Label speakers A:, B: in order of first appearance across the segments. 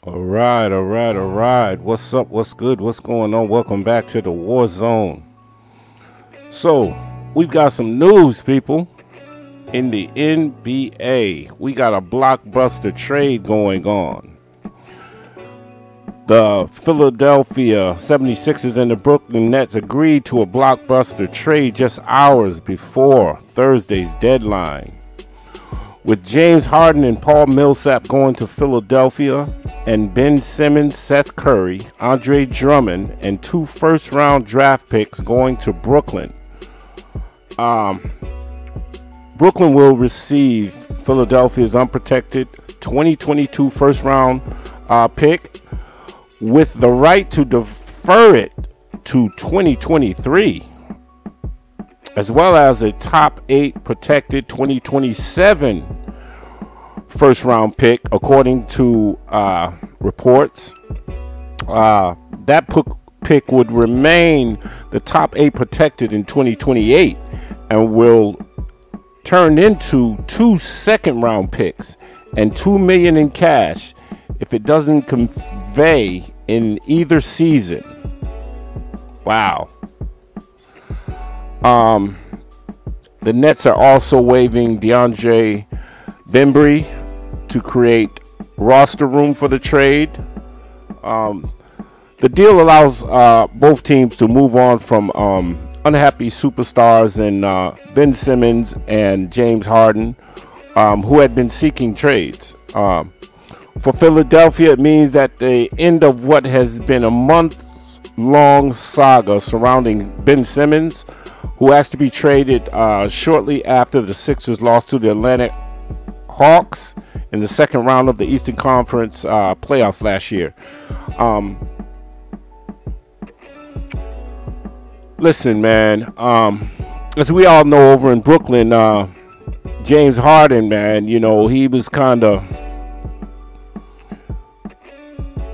A: All right. What's up? What's good? What's going on? Welcome back to the War Zone. So, we've got some news, people. In the NBA, we got a blockbuster trade going on. The Philadelphia 76ers and the Brooklyn Nets agreed to a blockbuster trade just hours before Thursday's deadline. With James Harden and Paul Millsap going to Philadelphia, and Ben Simmons, Seth Curry, Andre Drummond, and 2 first-round draft picks going to Brooklyn. Brooklyn will receive Philadelphia's unprotected 2022 first-round pick with the right to defer it to 2023, as well as a top 8 protected 2027 first-round pick, according to reports. That pick would remain the top 8 protected in 2028 and will turn into 2 second-round picks and $2 million in cash if it doesn't convey in either season. Wow. The Nets are also waiving DeAndre Bembry to create roster room for the trade. The deal allows both teams to move on from unhappy superstars in Ben Simmons and James Harden, who had been seeking trades. For Philadelphia, it means that the end of what has been a month-long saga surrounding Ben Simmons, who has to be traded shortly after the Sixers lost to the Atlanta Hawks in the second round of the Eastern Conference playoffs last year. Listen, man, as we all know, over in Brooklyn, James Harden, man, he was kind of,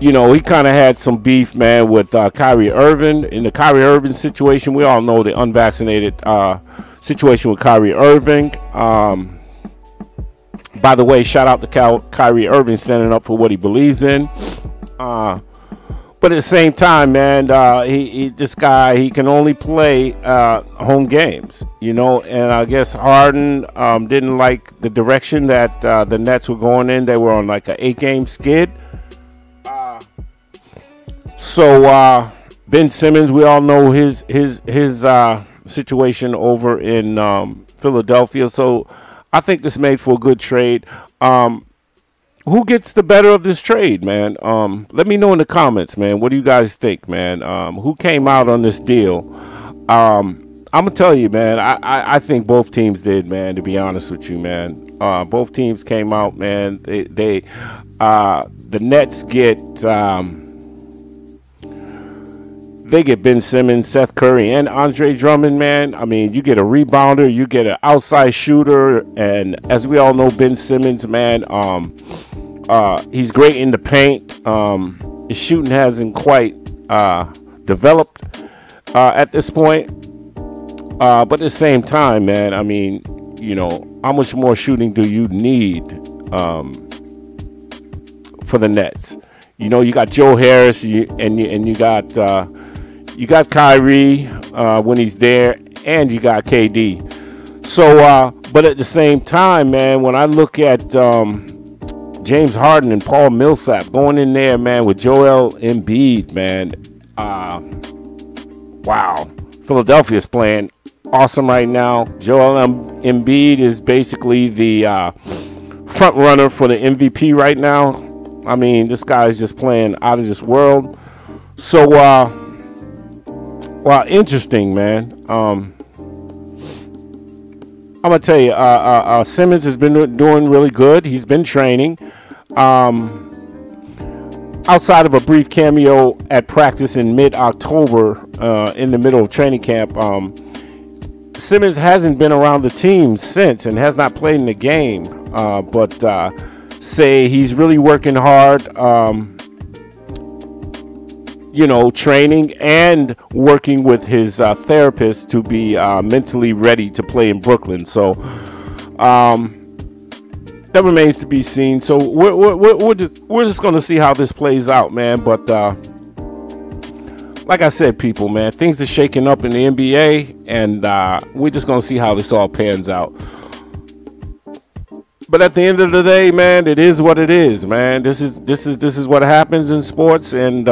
A: he kind of had some beef, man, with Kyrie Irving. In the Kyrie Irving situation, we all know the unvaccinated situation with Kyrie Irving. By the way, shout out to Kyrie Irving standing up for what he believes in. But at the same time, man, this guy, he can only play home games, and I guess Harden didn't like the direction that the Nets were going in. They were on like an 8-game skid. So Ben Simmons, we all know his situation over in Philadelphia. So I think this made for a good trade. Who gets the better of this trade, man? Let me know in the comments, man. What do you guys think, man? Who came out on this deal? I'm gonna tell you, man. I think both teams did, man. To be honest with you, man, both teams came out, man. The Nets get they get Ben Simmons, Seth Curry, and Andre Drummond, man. I mean, you get a rebounder, you get an outside shooter, and as we all know, Ben Simmons, man, he's great in the paint. His shooting hasn't quite developed at this point, but at the same time, man, I mean, how much more shooting do you need for the Nets? You got Joe Harris, and you got Kyrie when he's there, and you got KD. So, but at the same time, man, when I look at James Harden and Paul Millsap going in there, man, with Joel Embiid, man, wow. Philadelphia's playing awesome right now. Joel Embiid is basically the front runner for the MVP right now. I mean, this guy is just playing out of this world. So, wow, interesting, man. I'm gonna tell you, Simmons has been doing really good. He's been training. Outside of a brief cameo at practice in mid-October, in the middle of training camp, Simmons hasn't been around the team since and has not played in the game. But say he's really working hard. Training and working with his therapist to be mentally ready to play in Brooklyn. So, that remains to be seen. So we're just going to see how this plays out, man. But like I said, people, man, things are shaking up in the NBA, and we're just going to see how this all pans out. But at the end of the day, man, it is what it is, man. This is what happens in sports, and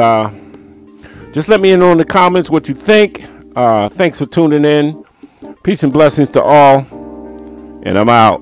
A: just let me know in the comments what you think. Thanks for tuning in. Peace and blessings to all, and I'm out.